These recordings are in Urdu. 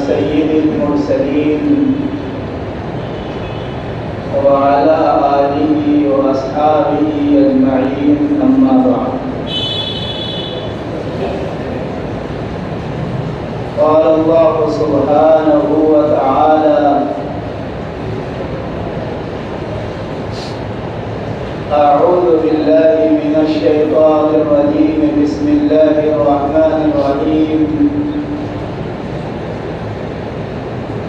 سيد المرسلين وعلى آله وأصحابه أجمعين، أما بعد. قال الله سبحانه وتعالى: أعوذ بالله من الشيطان الرجيم، بسم الله الرحمن الرحيم.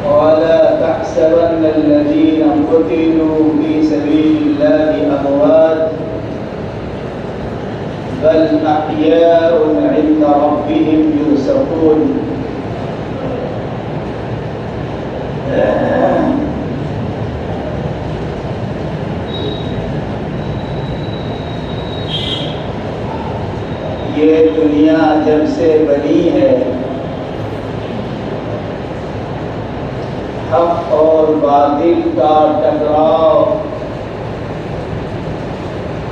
ولا تحسبن الذين قتلوا في سبيل الله أموات بل أحياء عند ربهم يرزقون. یہ دنیا جب سے بنی ہے، حق اور باطل کا ٹکراؤ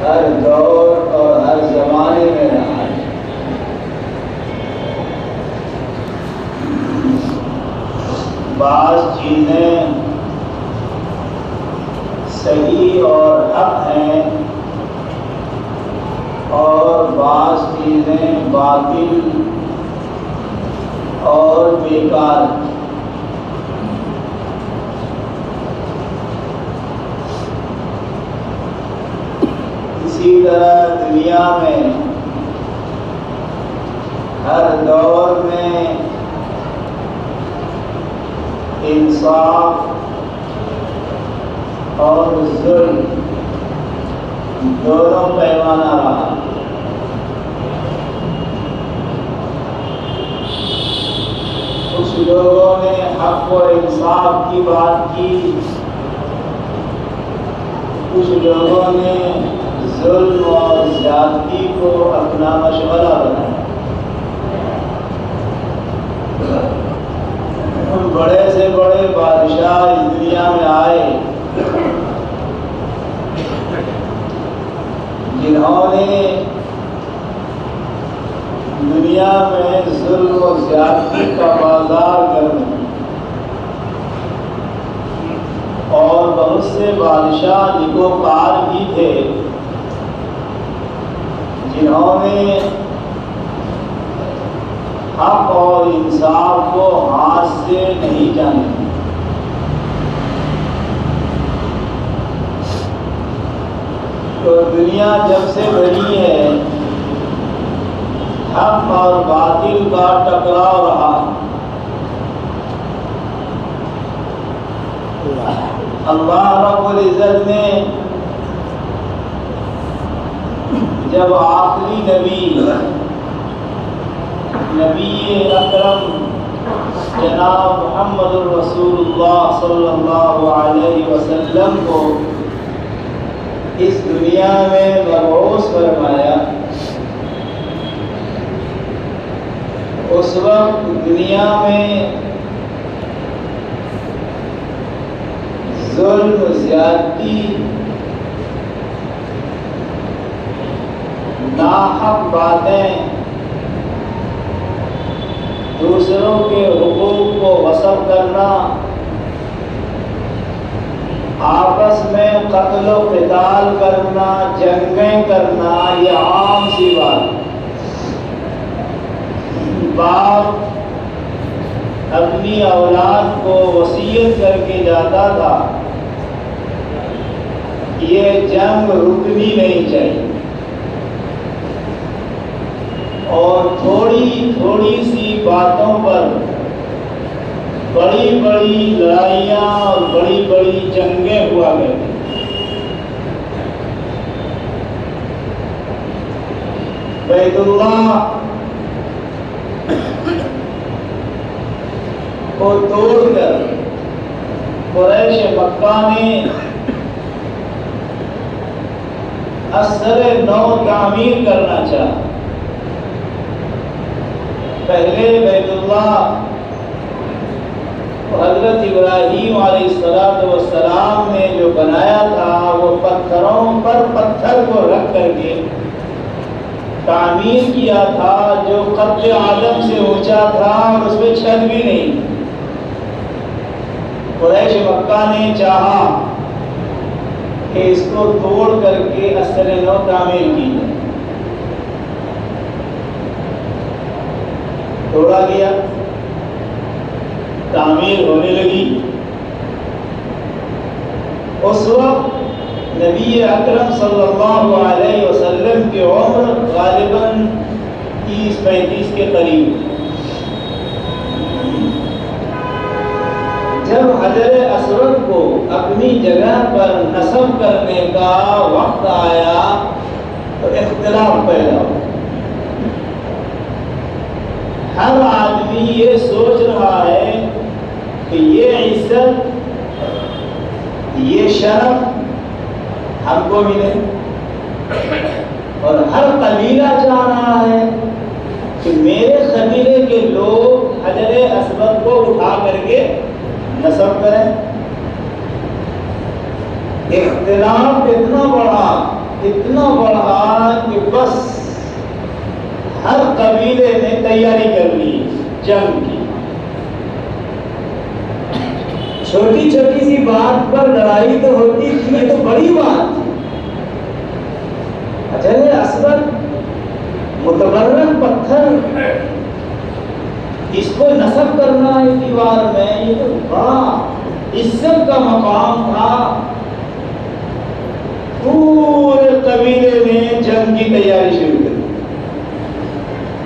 ہر دور اور ہر زمانے میں رہا ہے۔ بعض چیزیں صحیح اور حق ہیں اور بعض چیزیں باطل اور بیکار ہیں۔ اسی طرح دنیا میں ہر دور میں انصاف اور ظلم دونوں پیمانہ رہا۔ کچھ لوگوں نے حق و انصاف کی بات کی، کچھ لوگوں نے ظلم اور زیادتی کو اپنا مشورہ بنایا۔ بڑے سے بڑے بادشاہ اس دنیا میں آئے جنہوں نے دنیا میں ظلم و زیادتی کا بازار گرم کیا، اور بہت سے بادشاہ نیکوکار بھی تھے جنہوں نے حق اور انصاف کو ہاتھ سے نہیں جانے۔ تو دنیا جب سے بنی ہے، حق اور باطل کا ٹکراؤ رہا۔ اللہ رب العزت نے جب آخری نبی اکرم جناب محمد الرسول اللہ صلی اللہ علیہ وسلم کو اس دنیا میں مبعوث فرمایا، اس وقت دنیا میں ظلم، زیادتی، ناحق باتیں، دوسروں کے حقوق کو غصب کرنا، آپس میں قتل و قتال کرنا، جنگیں کرنا، یہ عام سی بات۔ باپ اپنی اولاد کو وصیت کر کے جاتا تھا، یہ جنگ رکنی نہیں چاہیے، اور تھوڑی تھوڑی سی باتوں پر بڑی بڑی لڑائیاں اور بڑی بڑی جنگیں ہوا کرتی۔ بیت اللہ کو توڑ کر قریش مکہ نے اثر نو تعمیر کرنا چاہا۔ پہلے بیت اللہ حضرت ابراہیم علیہ السلام نے جو بنایا تھا وہ پتھروں پر پتھر کو رکھ کر کے تعمیر کیا تھا، جو قد آدم سے اونچا تھا اور اس میں چھت بھی نہیں۔ قریش مکہ نے چاہا کہ اس کو توڑ کر کے اثر نو تعمیر کی جائے. توڑا گیا، تعمیر ہونے لگی. اس وقت نبی اکرم صلی اللہ علیہ وسلم کی عمر غالباً 30-35 کے قریب. جب حجر اسود کو اپنی جگہ پر نصب کرنے کا وقت آیا تو اختلاف پیدا ہوا. ہر آدمی یہ سوچ رہا ہے کہ یہ عزت، یہ شرف ہم کو ملے، اور ہر قبیلہ چاہ رہا ہے کہ میرے قبیلے کے لوگ حجر اسود کو اٹھا کر کے نصب کریں. اختلاف اتنا بڑھا کہ بس ہر قبیلے نے تیاری کر لی جنگ کی. چھوٹی چھوٹی سی بات پر لڑائی تو ہوتی تھی، یہ تو بڑی بات تھی. حجر اسود متبرک پتھر، اس کو نصب کرنا ہے دیوار میں، یہ تو بڑا عزت کا مقام تھا. پورے قبیلے نے جنگ کی تیاری شروع کر دی.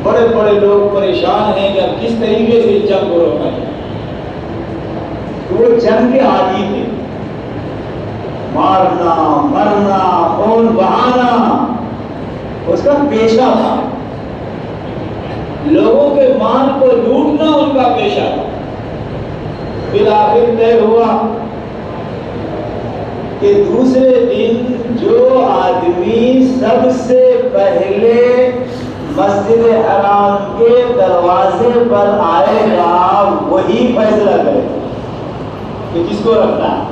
بڑے بڑے لوگ پریشان ہیں کہ اب کس طریقے سے جنگ کو روکا جائے. وہ جنگ کے عادی تھے، مارنا مرنا خون بہانا اس کا پیشہ تھا. لوگوں کے مال کو لوٹنا ان کا پیشہ تھا. بالآخر طے ہوا کہ دوسرے دن جو آدمی سب سے پہلے مسجد حرام کے دروازے پر آئے گا وہی فیصلہ کرے کہ کس کو رکھنا ہے.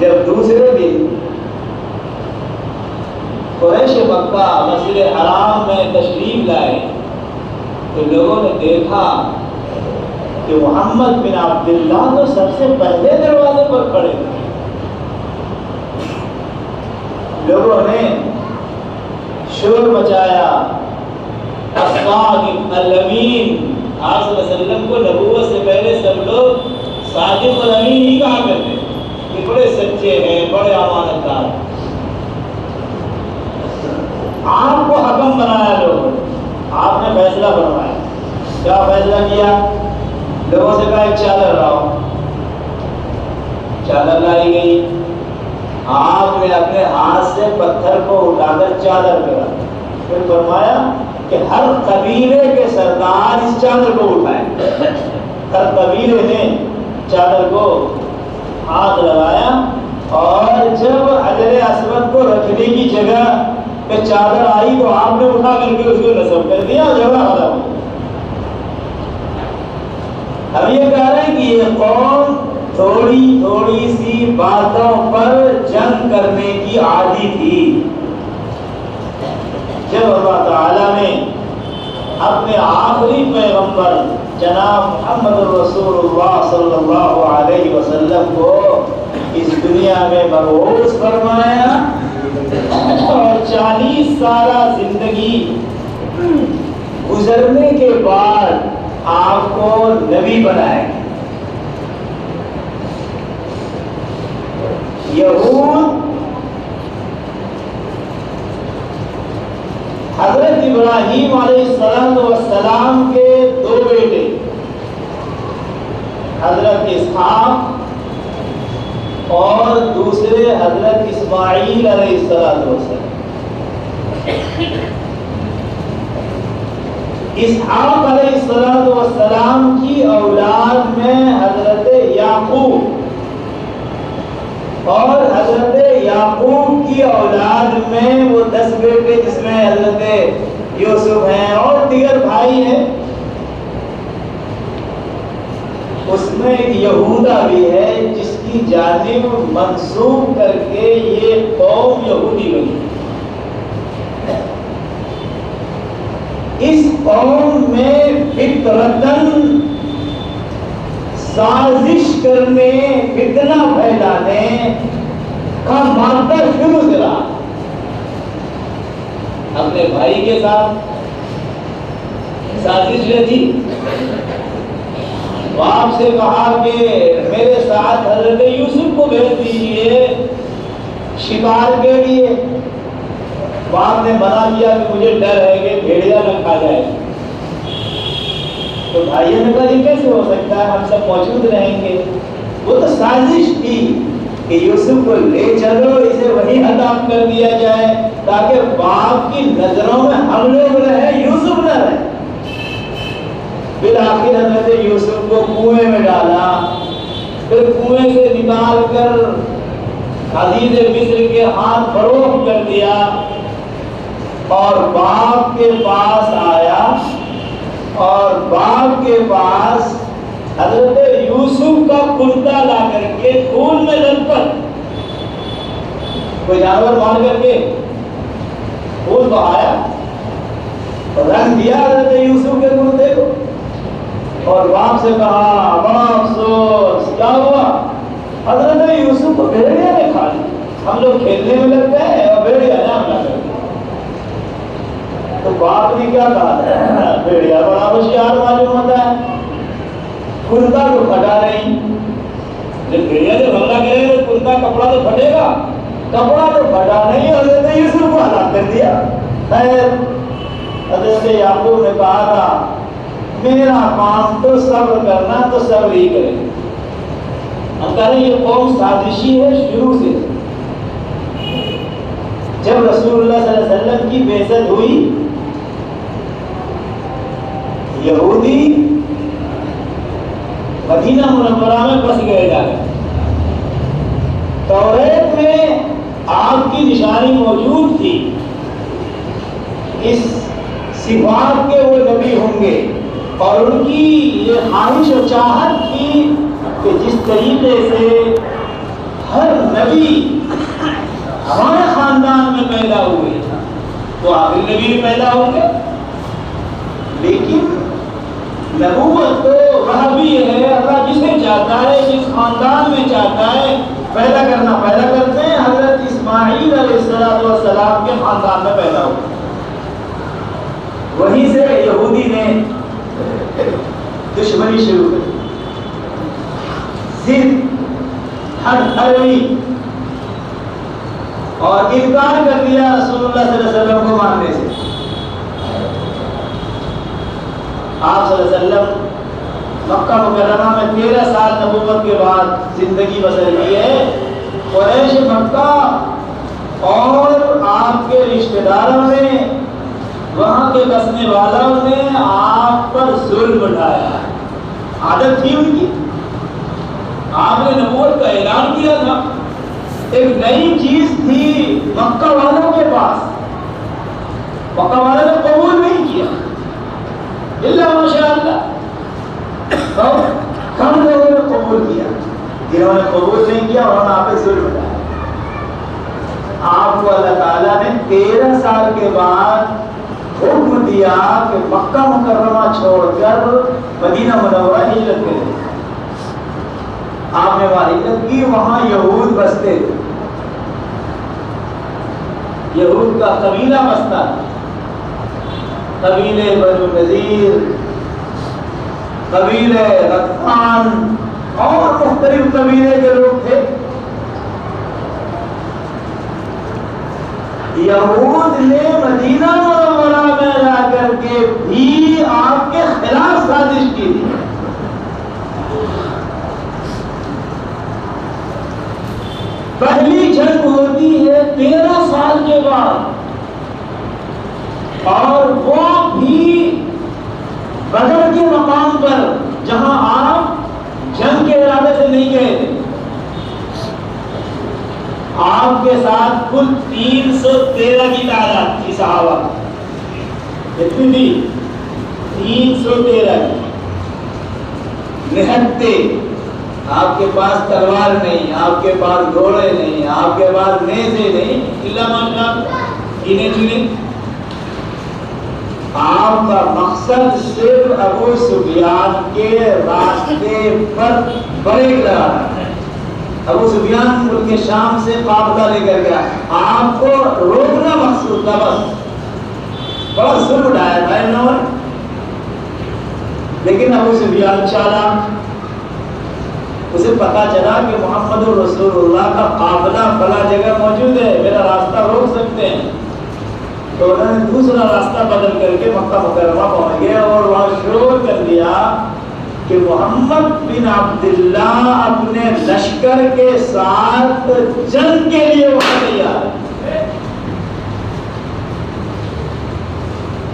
جب دوسرے دن قریش مکہ مسجد حرام میں تشریف لائے تو لوگوں نے دیکھا کہ محمد بن عبداللہ تو سب سے پہلے دروازے پر کھڑے تھے. لوگوں نے شور مچایا، الصادق الامین. آپ صلی اللہ علیہ وسلم کو نبوت سے پہلے سب لوگ صادق الامین ہی کہا کرتے کہ بڑے سچے ہیں، بڑے امانت دار. آپ کو حکم بنایا لوگوں، آپ نے فیصلہ بنوایا. کیا فیصلہ کیا؟ لوگوں سے کہا ایک چادر لاؤ. چادر لائی گئی. آپ نے اپنے ہاتھ سے پتھر کو اٹھا کر چادر کرا. پھر فرمایا کہ ہر قبیلے کے سردار اس چادر کو اٹھائیں. ہر قبیلے نے چادر کو ہاتھ لگایا، اور جب حجر اسود کو رکھنے کی جگہ پہ چادر آئی تو آپ نے اٹھا کر کے اس کو نصب کر دیا. جھگڑا ختم. ہم یہ کہہ رہے ہیں کہ یہ قوم تھوڑی سی باتوں پر جنگ کرنے کی عادی تھی. جب اللہ تعالیٰ نے اپنے آخری پیغمبر جناب محمد رسول اللہ صلی اللہ علیہ وسلم کو اس دنیا میں مبعوث فرمایا اور 40 سالہ زندگی گزرنے کے بعد آپ کو نبی بنائے. یہود حضرت ابراہیم علیہ السلام کے 2 بیٹے حضرت اسحاق اور دوسرے حضرت اسماعیل علیہ السلام. اسحاق علیہ السلام کی اولاد میں حضرت یعقوب اور حضرت یعقوب کی اولاد میں وہ 10 بیٹے جس میں حضرت یوسف ہیں اور دیگر بھائی ہیں. اس میں ایک یہودا بھی ہے جس کی جانب منسوب کر کے یہ قوم یہودی بنی. اس قوم میں فطرتاً سازش کرنے، فتنہ پھیلانے کا مادہ شروع سے رہا۔ اپنے بھائی کے ساتھ سازش رہی، باپ سے کہا کہ میرے ساتھ حضرت یوسف کو بھیج دیجیے شکار کے لیے۔ باپ نے منع کیا کہ مجھے ڈر ہے کہ بھیڑیا نہ کھا جائے۔ تو بھائیوں نے کہا یہ کیسے ہو سکتا ہے، ہم سب موجود رہیں گے۔ وہ تو سازش تھی کہ یوسف کو لے چلو، اسے وہی ہلاک کر دیا جائے تاکہ باپ کی نظروں میں ہم لوگ رہیں، یوسف نہ رہے۔ بالآخر حضرت یوسف کو کنویں میں ڈالا، پھر کنویں سے نکال کر عزیز مصر کے ہاتھ فروخت کر دیا اور باپ کے پاس آیا، اور باپ کے پاس حضرت یوسف کا کرتا لا کر کے خون میں لطپت، کوئی جانور مار کر کے خون بہایا، رنگ دیا حضرت یوسف کے کرتے کو، اور باپ سے کہا بڑا افسوس کیا ہوا، حضرت یوسف کو بھیڑیا نے کھا لیا، ہم لوگ کھیلنے میں لگ گئے اور بھیڑیا نے حملہ کر دیا۔ تو باپ نے کیا کہا، بھیڑیا بڑا ہوشیار معلوم ہوتا ہے، کرتا تو پھٹا نہیں، جب بھیڑیا جب حملہ کرے گا تو کرتا کپڑا تو پھٹے گا، کپڑا تو پھٹا نہیں، حضرت یوسف کو ہلاک کر دیا۔ خیر حضرت یعقوب نے کہا تھا میرا کام تو صبر کرنا، تو صبر ہی کرے۔ ہم کہہ رہے ہیں یہ قوم سازشی ہے شروع سے۔ جب رسول اللہ صلی اللہ علیہ وسلم کی بعثت ہوئی، یہودی مدینہ منورہ میں بس گئے جا کر۔ توریت میں آپ کی نشانی موجود تھی، اس صفات کے وہ نبی ہوں گے، اور ان کی یہ خواہش و چاہت تھی کہ جس طریقے سے ہر نبی ہمارے خاندان میں پیدا ہوئے تو آخری نبی بھی پیدا ہوں گے، لیکن نبوت تو وہ بھی ہے اللہ جسے چاہتا ہے، جس خاندان میں چاہتا ہے پیدا کرنا پیدا کرتے ہیں۔ حضرت اسماعیل علیہ السلام کے خاندان میں پیدا ہوئے، وہیں سے یہودی نے دشمنی شروع کر، ضد، ہٹ دھرمی اور انکار کر دیا رسول اللہ صلی اللہ علیہ وسلم کو ماننے سے۔ آپ صلی اللہ علیہ وسلم مکہ مکرمہ میں 13 سال نبوت کے بعد زندگی بسر کی ہے۔ قریش مکہ اور آپ کے رشتہ داروں نے، وہاں کے بسنے والوں نے آپ پر ظلم اٹھایا، عادت تھی ان کی۔ آپ نے نبوت کا اعلان کیا تھا، ایک نئی چیز تھی مکہ والوں کے پاس، مکہ والوں نے قبول نہیں کیا، اللہ ماشاء اللہ کم لوگوں نے قبول کیا، جنہوں نے قبول نہیں کیا انہوں نے آپ پہ ظلم اٹھایا۔ آپ کو اللہ تعالیٰ نے 13 سال کے بعد حکم دیا کہ مکہ مکرمہ چھوڑ کر مدینہ منورہ ہجرت کریں۔ آپ نے وہاں ہجرت کی، وہاں یہود بستے تھے، یہود کا قبیلہ بستا تھا، قبیلے بنو نذیر، قبیلے غطفان اور مختلف قبیلے کے لوگ تھے۔ یہود نے مدینہ منورہ میں جا کر کے بھی آپ کے خلاف سازش کی تھی۔ پہلی جنگ ہوتی ہے 13 سال کے بعد، اور وہ بھی بدر کے مقام پر جہاں آپ جنگ کے ارادے سے نہیں گئے تھے۔ آپ کے ساتھ کل 313 کی تعداد تھی صحابہ، کتنی تھی؟ 313 نہتے۔ آپ کے پاس تلوار نہیں، آپ کے پاس گھوڑے نہیں، آپ کے پاس نیزے نہیں، اللہ ماشاء گنے چنے آپ کا مقصد صرف ابو سفیان کے راستے پر بریک لگانا ہے. ابو سفیان ملک شام سے قافلہ لے کر گیا, آپ کو روکنا مقصود تھا بس. بڑا ظلم اٹھایا تھا انہوں نے, لیکن ابو سفیان چالاک, اسے پتا چلا کہ محمد رسول اللہ کا قافلہ فلاں جگہ موجود ہے, میرا راستہ روک سکتے ہیں. تو انہوں نے دوسرا راستہ بدل کر کے مکہ مکرمہ پہنچ گئے اور وہاں شور کر دیا کہ محمد بن عبداللہ اپنے لشکر کے ساتھ جنگ کے لیے وہاں تیار ہے.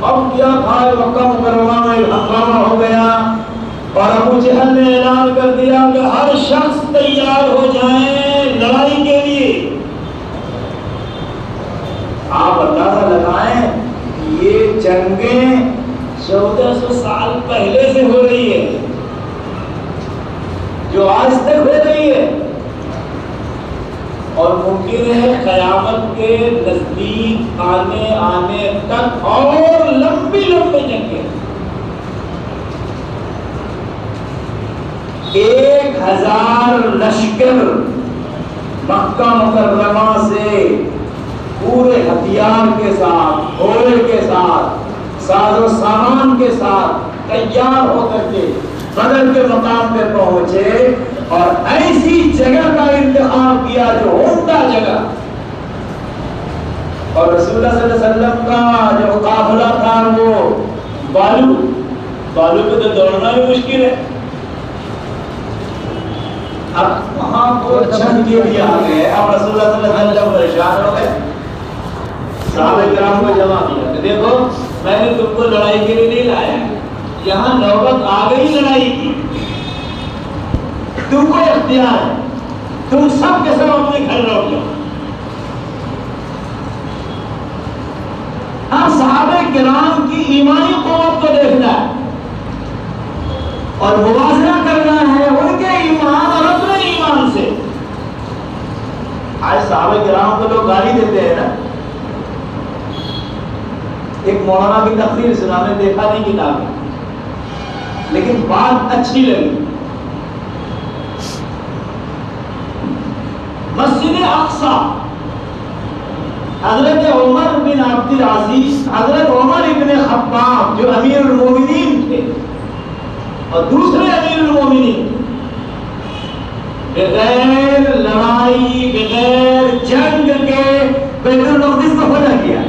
اب کیا تھا, مکہ مکرمہ میں ہنگامہ ہو گیا اور ابو جہل نے اعلان کر دیا کہ ہر شخص تیار ہو جائیں لڑائی کے لیے. آپ اندازہ لگائیں یہ جنگیں 1400 سال پہلے سے ہو رہی ہے, جو آج تک ہو رہی ہے, اور ممکن ہے قیامت کے نزدیک آنے تک اور لمبی جنگیں. 1000 لشکر مکہ مکرمہ سے پورے ہتھیار کے ساتھ, گھوڑے کے ساتھ, ساز و سامان کے ساتھ تیار ہو کر کے بدر کے مقام پہ پہنچے اور ایسی جگہ کا انتخاب کیا جو عمدہ جگہ. اور رسول اللہ صلی اللہ علیہ وسلم کا جو قافلہ تھا وہ بالو پہ تو دوڑنا بھی مشکل ہے. اب وہاں کو جنگ کے لیے آ گئے, اب رسول اللہ صلی اللہ علیہ وسلم پریشان ہو گئے, صحابہ کرام کو جمع کیا کہ دیکھو میں نے تم کو لڑائی کے لیے نہیں لایا, یہاں نوبت آ گئی لڑائی کی, تم کو اختیار ہے, تم سب کے سب اپنے گھر لوٹ جاؤ. ہاں صحابہ کرام کی ایمانی قوت کو دیکھنا ہے اور موازنہ کرنا ہے ان کے ایمان اور اپنے ایمان سے. آج صحابہ کرام کو لوگ گالی دیتے ہیں نا. ایک مولانا کی تقریر سنا, میں دیکھا نہیں کتاب میں, لیکن بات اچھی لگی. مسجد اقصی حضرت عمر بن عبد العزیز, حضرت عمر ابن خطاب جو امیر المومنین تھے اور دوسرے امیر المومنین, بغیر لڑائی بغیر جنگ کے بیت المقدس کو فتح کیا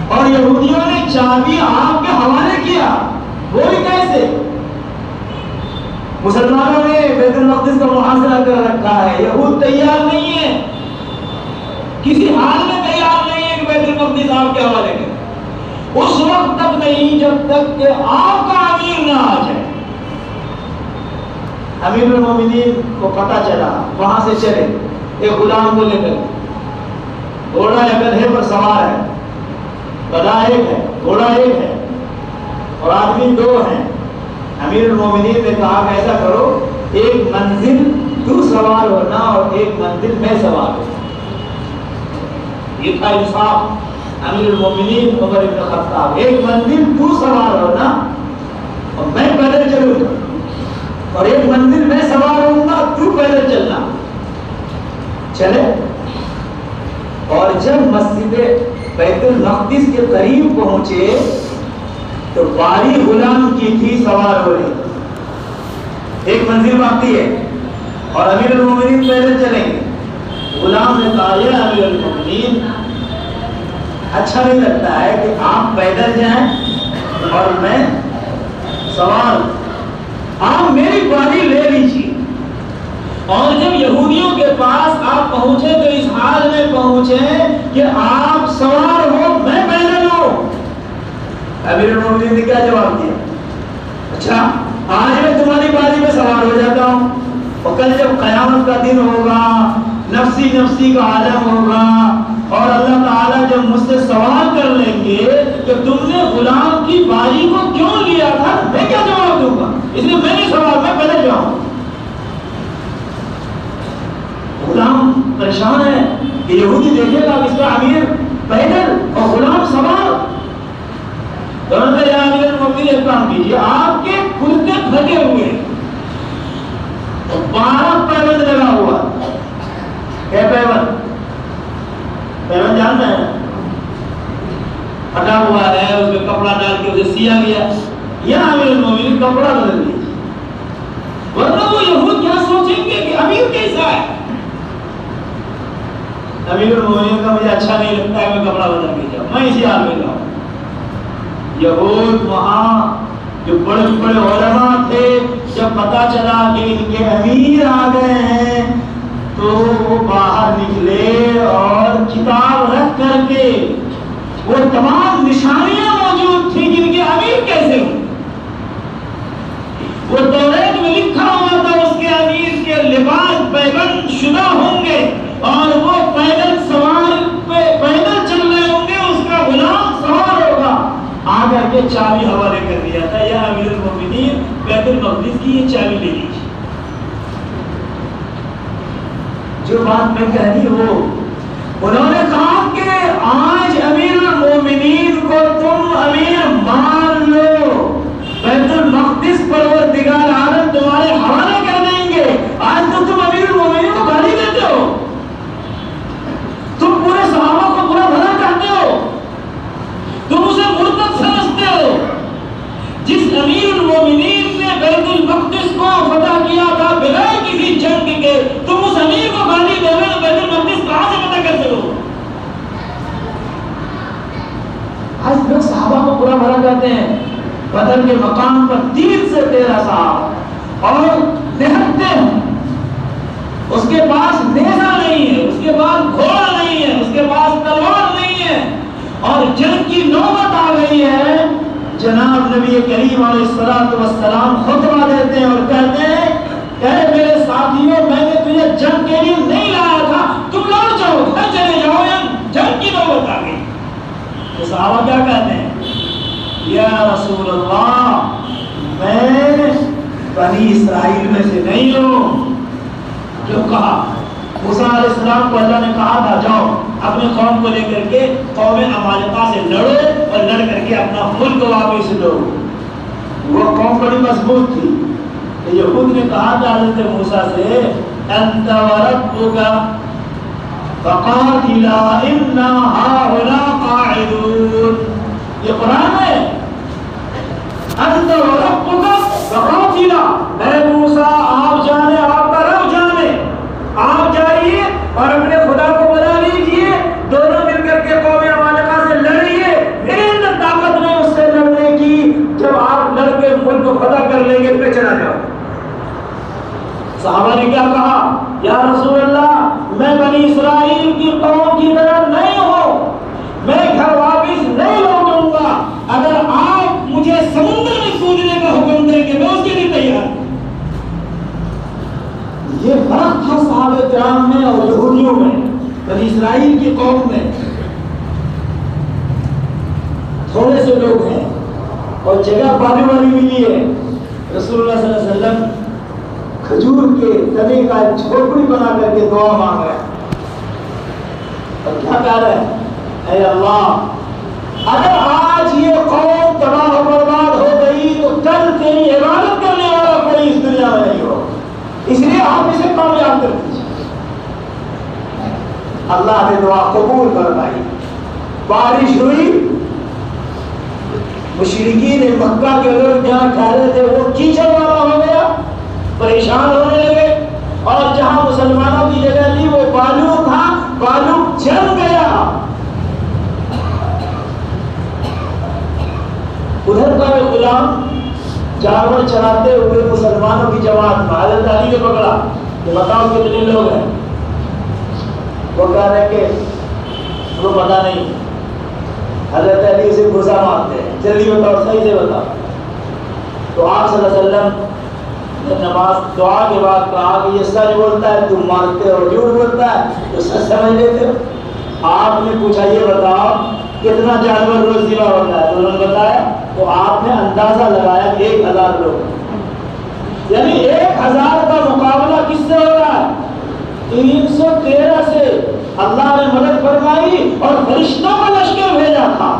اور یہودیوں نے چابی آپ کے حوالے کیا. وہ بھی کیسے؟ مسلمانوں نے بیت المقدس کا محاصرہ کر رکھا ہے, یہود تیار نہیں ہے, کسی حال میں تیار نہیں ہے کہ بیت المقدس آپ کے حوالے کرے. اس وقت تک نہیں جب تک کہ آپ کا امیر نہ آ جائے. امیر المومنین کو پتہ چلا, وہاں سے چلے ایک غلام کو لے کر, گھوڑا یا گدھے پر سوار ہے, گدھا ایک ہے, گھوڑا ایک ہے اور آدمی 2 ہیں. امیر المومنین نے کہا کہ ایسا کرو, ایک منزل تو سوار ہونا اور ایک منزل میں سوار ہونا. یہ تھا انصاف امیر المومنین عمر بن خطاب. ایک منزل تو سوار ہونا اور میں پیدل چلوں گا, اور ایک منزل میں سوار ہوں گا, تو پیدل چلنا. چلے, اور جب مسجد بیت المقدس کے قریب پہنچے تو باری غلام کی تھی سوار ہو رہی, ایک منزل باقی ہے اور امیر المومنین پیدل چلیں گے. غلام نے کہا یا امیر المومنین, اچھا نہیں لگتا ہے کہ آپ پیدل جائیں اور میں سوار, آپ میری باری لے لیجیے. اور جب یہودیوں کے پاس آپ پہنچے تو اس حال میں پہنچے کہ آپ سوار ہو, میں پیدل ہوں. امیر المومنین نے کیا جواب دیا؟ اچھا آج میں تمہاری باری میں سوار ہو جاتا ہوں, اور کل جب قیامت کا دن ہوگا, نفسی نفسی کا عالم ہوگا, اور اللہ تعالیٰ جب مجھ سے سوال کر لیں گے کہ تم نے غلام کی باری کو کیوں لیا تھا, میں کیا جواب دوں گا؟ اس لیے میں نہیں سوال, میں پہلے جاؤں. غلام پریشان ہے کہ یہودی دیکھے گا اس کا امیر پیدل اور غلام سوار. تو انہوں نے یا امیر المومنین ایک کام کیجیے، آپ کے کرتے پھٹے ہوئے 12 پیوند لگا ہوا، کیا پیوند؟ پیوند جانتے ہیں، پھٹا ہوا ہے، اس میں کپڑا ڈال کے اسے سیا گیا، یا امیر المومنین کپڑا بدل دیجیے، ورنہ وہ یہود کیا سوچیں گے کہ امیر کیسا ہے؟ امیر المومنین کا مجھے اچھا نہیں لگتا ہے، میں کپڑا بدل کے جاؤں، میں اسی حال میں جاؤں۔ یہود وہاں جو بڑے بڑے علماء تھے، جب پتا چلا کہ ان کے امیر آ گئے ہیں تو وہ باہر نکلے اور کتاب رکھ کر کے وہ تمام نشانیاں موجود تھیں جن کے امیر کیسے ہوں۔ وہ توریت میں لکھا ہوا تھا اس کے امیر کے لباس پیبند شدہ ہوں گے اور وہ پیدل سوار پیدل چل رہے ہوں گے، اس کا غلام سوار ہوگا۔ آ کر کے چابی حوالے کر دیا تھا، یا امیر المومنین بیت المقدس کی یہ چابی لے لیجیے۔ جو بات میں کہہ رہی ہوں، انہوں نے کہا کہ آج امیر المومنین کو تم امیر مان لو، بیت المقدس پروردگار عالم تمہارے حوالے کر دیں گے۔ آج تو تم امیر المومنین کو گالی دیتے ہو، تم پورے صحابہ کو برا بھلا کہتے ہو، تم اسے مرتد سمجھتے ہو۔ جس امیر المومنین نے بیت المقدس کو فتح کیا تھا بغیر کسی جنگ کے، تم اس امیر کو گالی دو گے تو بیت المقدس کہاں سے فتح کر سکو؟ آج لوگ صحابہ کو برا بھلا کہتے ہیں، بدر کے مقام پر 3 سے 13 صحابہ اور نہتے ہیں، اس کے پاس نیزہ نہیں ہے، اس کے پاس گھوڑا نہیں ہے، اس کے پاس تلوار نہیں ہے، اور جنگ کی نوبت آ گئی ہے۔ جناب نبی کریم علیہ السلام خطبہ دیتے ہیں اور کہتے ہیں کہ میرے ساتھیوں، میں نے تجھے جنگ کے لیے نہیں لایا تھا، تم لوٹ جاؤ، گھر چلے جاؤ، جنگ کی نوبت آ گئی۔ تو صحابہ کیا کہتے ہیں؟ یا رسول اللہ، میں بنی اسرائیل میں سے نہیں ہوں۔ کیوں کہا؟ موسیٰ علیہ السلام کو اللہ نے کہا تھا جاؤ اپنے قوم کو لے کر کے قوم عمالقہ سے لڑو اور لڑ کر کے اپنا ملک واپس لو۔ وہ قوم بڑی مضبوط تھی۔ یہود نے کہا تھا حضرت موسیٰ سے انت وربک فقاتلا انا ہاہنا قاعدون۔ یہ قرآن ہے، انت وربک فقاتلا، اے موسیٰ آپ جانے، آپ کا رب جانے، آپ جائیے اور اپنے خدا کو بنا لیجئے، دونوں مل کر کے قوم عمالقہ سے لڑیے، میرے اندر طاقت نہیں اس سے لڑنے کی، جب آپ لڑ کے ملک کو فتح کر لیں گے پہ چلا جاؤ۔ صحابہ نے کیا کہا؟ یا رسول اللہ، میں بنی اسرائیل کی قوم کی طرح نہیں ہوں، میں گھر واپس نہیں لوٹوں گا، اگر آپ مجھے سمندر میں کودنے کا حکم دیں گے میں اس کے لیے تیار ہوں۔ یہ فرق تھا صحابہ کرام میں اور یہودیوں میں، بنی اسرائیل کی قوم میں تھوڑے سے لوگ ہیں اور جگہ پانے والی ملی ہے۔ رسول اللہ صلی اللہ علیہ وسلم کھجور کے تنے کا جھوپڑی بنا کر کے دعا مانگ رہے ہیں اور کیا کہہ رہے ہیں؟ اے اللہ، اگر آج یہ قوم تباہ و برباد ہو گئی تو کل تیری عبادت کرنے والا کوئی اس دنیا میں نہیں ہو، اس لیے آپ اسے کامیاب کر دیجیے۔ اللہ نے دعا قبول فرمائی، بارش ہوئی، مشرکین مکہ کے لوگ جہاں ٹھہرے تھے وہ کیچڑ والا ہو گیا، پریشان ہونے لگے، اور جہاں مسلمانوں کی جگہ تھی وہ بالو تھا، بالو جل گیا۔ ادھر کا ایک غلام جانور چراتے ہوئے مسلمانوں کی جماعت میں حضرت علی نے پکڑا کہ بتاؤ کتنے لوگ ہیں؟ وہ کہہ رہے کہ وہ پتا نہیں۔ حضرت علی اسے غصہ مارتے ہیں، جلدی بتاؤ، صحیح سے بتاؤ۔ تو آپ صلی اللہ علیہ وسلم نے نماز دعا کے بعد کہا کہ یہ سچ بولتا ہے، تم مانتے ہو، جھوٹ بولتا ہے تو سچ سمجھ لیتے ہو۔ آپ نے پوچھا یہ بتاؤ کتنا جانور روز ذبح ہوتا ہے؟ تو انہوں نے بتایا، تو آپ نے اندازہ لگایا 1000 لوگ، یعنی 1000 کا مقابلہ کس سے ہو رہا ہے؟ 313 سے۔ اللہ نے مدد فرمائی اور فرشتوں کا لشکر بھیجا تھا۔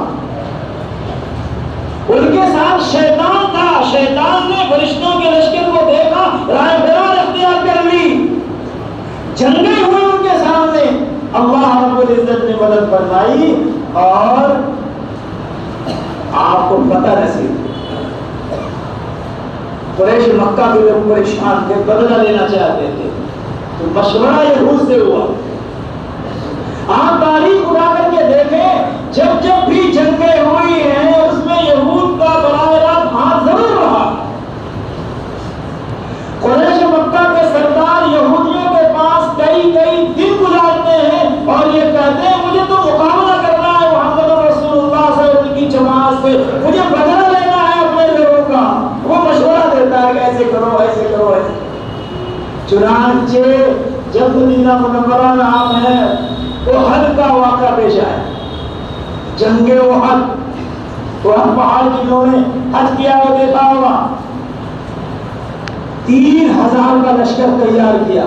ساتھ شیطان تھا، شیطان نے فرشتوں کے لشکر کو دیکھا، رائے فرار اختیار کر لی، جنگیں ہوئی ان کے سامنے، اللہ رب العزت نے مدد فرمائی اور آپ کو پتہ نصیب۔ قریش مکہ کے لوگ پریشان تھے، بدلہ لینا چاہتے تھے، تو مشورہ یہود سے ہوا۔ آپ تاریخ اٹھا کر کے دیکھیں، جب جب بھی جنگیں ہوئی ہیں اس میں یہود کا براہ راست ہاتھ ضرور رہا۔ قریش مکہ کے سردار یہودیوں کے پاس کئی دن گزارتے ہیں اور یہ کہتے ہیں مجھے تو مقابلہ کرنا ہے محمد رسول اللہ صلی اللہ علیہ وسلم کی جماعت سے، مجھے بدلہ لینا ہے اپنے لوگوں کا۔ وہ مشورہ دیتا ہے کہ ایسے کرو ایسے کرو ایسے۔ چنانچہ جب مدینہ منورہ میں آپ ہیں، احد کا واقعہ پیش آیا، جنگ احد پہاڑ کی انہوں نے حج کیا اور دیکھا ہوگا، 3000 کا لشکر تیار کیا،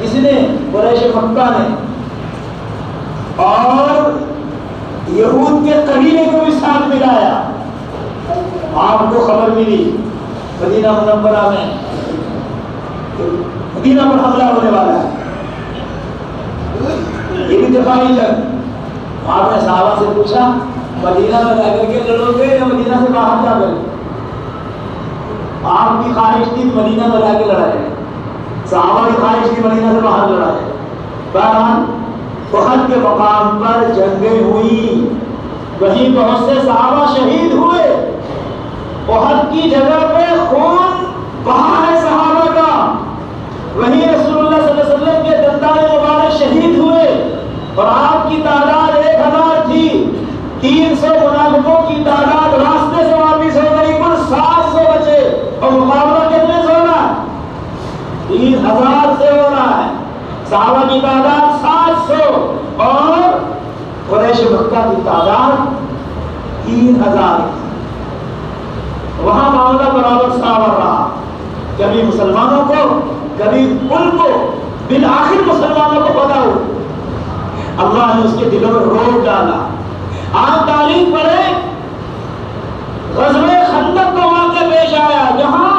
کس نے؟ قریش مکہ نے، اور یہود کے قبیلے کو بھی ساتھ ملایا۔ آپ کو خبر ملی مدینہ منورہ میں مدینہ پر حملہ ہونے والا ہے، یہ بھی دفاعی جنگ۔ آپ نے صحابہ سے پوچھا مدینہ میں رہ کر کے لڑو گے یا مدینہ سے باہر جا کر؟ آپ کی خواہش تھی مدینہ میں رہ کے لڑا ہے، صحابہ کی خواہش تھی مدینہ سے باہر لڑا ہے۔ بہرحال احد کے مقام پر جنگیں ہوئی، وہیں بہت سے صحابہ شہید ہوئے، احد کی جگہ پہ خون بہا ہے صحابہ کا، وہیں رسول اللہ صلی اللہ علیہ وسلم کے دندان مبارک شہید ہوئے، اور آپ کی تعداد 1000 تھی، 300 منافقوں کی تعداد راستے سے واپس ہو گئی، کل 700 بچے، اور مقابلہ کتنے سے ہو رہا ہے؟ 3000 سے ہو رہا ہے، صحابہ کی تعداد 700 اور قریش مکہ کی تعداد 3000 تھی۔ وہاں معاملہ برابر ساور رہا، کبھی مسلمانوں کو کبھی ان کو، بالآخر مسلمانوں کو پتہ ہو، اللہ نے اس کے دلوں میں روک ڈالا۔ آپ تاریخ پڑھیں، غزوہ خندق کا واقعہ پیش آیا، جہاں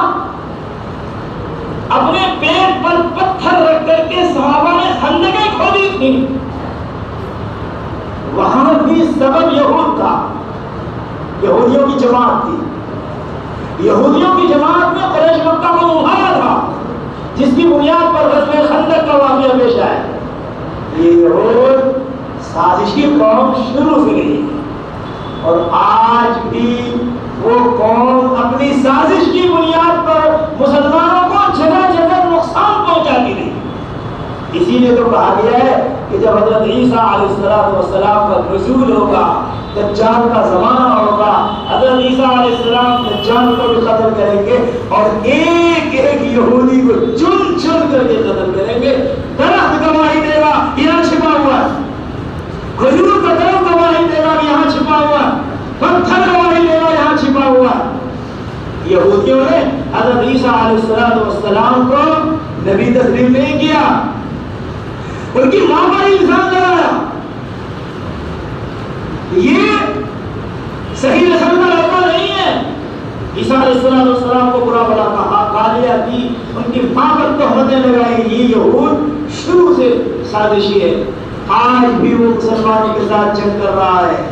اپنے پیٹ پر پتھر رکھ کر کے صحابہ نے خندقیں کھودی تھی، وہاں بھی سبب یہود تھا، یہودیوں کی جماعت تھی، یہودیوں کی جماعت میں قریش مکہ کو مہارا تھا، جس کی بنیاد پر غزوہ خندق کا واقعہ پیش آیا۔ یہ یہود سازشی قوم شروع سے رہی ہے، اور آج بھی وہ قوم اپنی سازش کی بنیاد پر مسلمانوں کو جگہ جگہ نقصان پہنچاتی رہی۔ اسی لیے تو کہا گیا ہے کہ جب حضرت عیسیٰ علیہ السلام کا نزول ہوگا، دجال کا زمانہ ہوگا، حضرت عیسیٰ علیہ السلام دجال کو بھی قتل کریں گے، اور ایک ایک یہودی کو چن چن کر کے قتل کریں گے۔ درخت گواہی دے گا یہاں چھپا ہوا ہے، کھجور کا درخت گواہی دے گا یہاں چھپا ہوا ہے، پتھر گواہی دے گا یہاں چھپا ہوا ہے۔ یہودیوں نے حضرت عیسیٰ علیہ السلام کو نبی تسلیم نہیں کیا، ان کی ماں پر الزام لگایا، یہ صحیح نسل کا لڑکا نہیں ہے۔ عیسیٰ علیہ السلام کو برا بلا کہا، گالیاں دی، ان کی ماں پر تہمتیں لگائی۔ یہ یہود شروع سے سازشی ہے، آج بھی وہ مسلمانوں کے ساتھ جنگ کر رہا ہے۔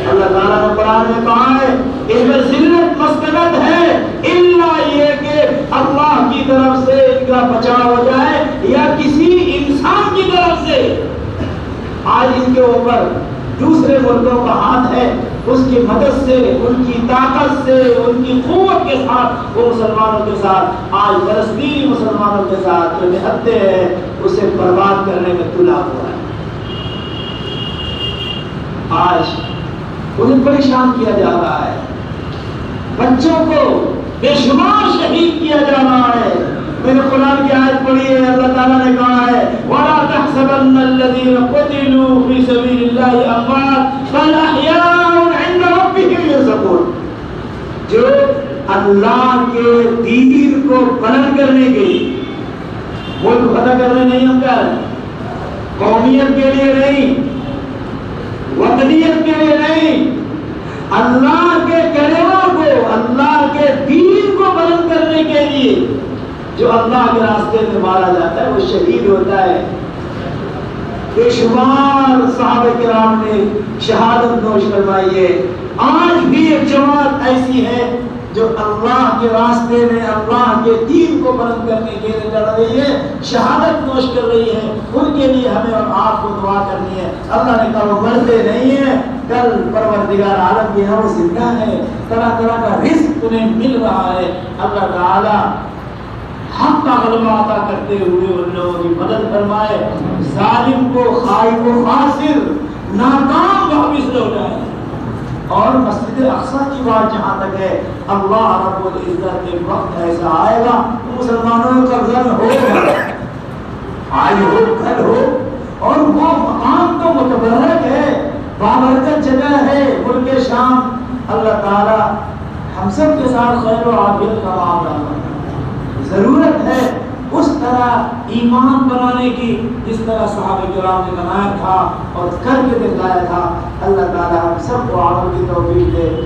اللہ تعالیٰ نے قرآن میں کہا ہے ان میں ذلت مسکنت ہے، الا یہ کہ اللہ کی طرف سے ان کا بچاؤ ہو جائے یا کسی انسان کی طرف سے۔ آج ان کے اوپر دوسرے ملکوں کا ہاتھ ہے، اس کی مدد سے، ان کی طاقت سے، ان کی قوت کے ساتھ وہ مسلمانوں کے ساتھ، آج فلسطینی مسلمانوں کے ساتھ جو نہتے ہیں اسے برباد کرنے میں تلا ہوا ہے۔ آج انہیں پریشان کیا جا رہا ہے، بچوں کو بے شمار شہید کیا جا رہا ہے۔ میں نے قرآن کی آیت پڑھی ہے، اللہ تعالیٰ نے کہا ہے وَلَا تَحْسَبَنَّ الَّذِينَ قُتِلُوا فِي سَبِيلِ اللَّهِ أَمْوَاتٌ بَلْ أَحْيَاءٌ عِندَ رَبِّهِمْ يُرْزَقُونَ۔ جو اللہ کے دین کو بلند کرنے کے لیے، ملک فتح کرنے نہیں ہم کہہ رہے، قومیت کے لیے نہیں، وطنیت کے لیے نہیں، اللہ کے کلمہ کو، اللہ کے دین کو بلند کرنے کے لیے جو اللہ کے راستے میں مارا جاتا ہے وہ شہید ہوتا ہے۔ بے شمار صحابہ کرام نے شہادت نوش فرمائی ہے۔ آج بھی ایک جماعت ایسی ہے جو اللہ کے راستے میں اللہ کے دین کو بلند کرنے کے لیے لڑ رہی ہے، شہادت نوش کر رہی ہے۔ ان کے لیے ہمیں اور آپ کو دعا کرنی ہے۔ اللہ نے کہا وہ مرتے نہیں ہیں، کل پروردگار عالم کی ہے وہ زندہ ہے، طرح طرح کا رزق انہیں مل رہا ہے۔ اللہ تعالی حق کا غلبہ عطا کرتے ہوئے ان لوگوں کی مدد فرمائے، ظالم کو، خائن کو، خاسر، ناکام واپس لوٹائے۔ اور مسجد اقصی کی بات جہاں تک ہے، اللہ رب العزت کے وقت ایسا آئے گا مسلمانوں کا قبضہ میں ہوگا، آج ہو کل ہو، اور وہ مقام تو متبرک ہے، بابرکت جگہ ہے ملک شام۔ اللہ تعالی ہم سب کے ساتھ خیر و عافیت کا معاملہ، ضرورت ہے اس طرح ایمان بنانے کی جس طرح صحابہ کرام نے بنایا تھا اور کر کے دکھایا تھا۔ اللہ تعالی ہم سب کو عمل کی توفیق دے۔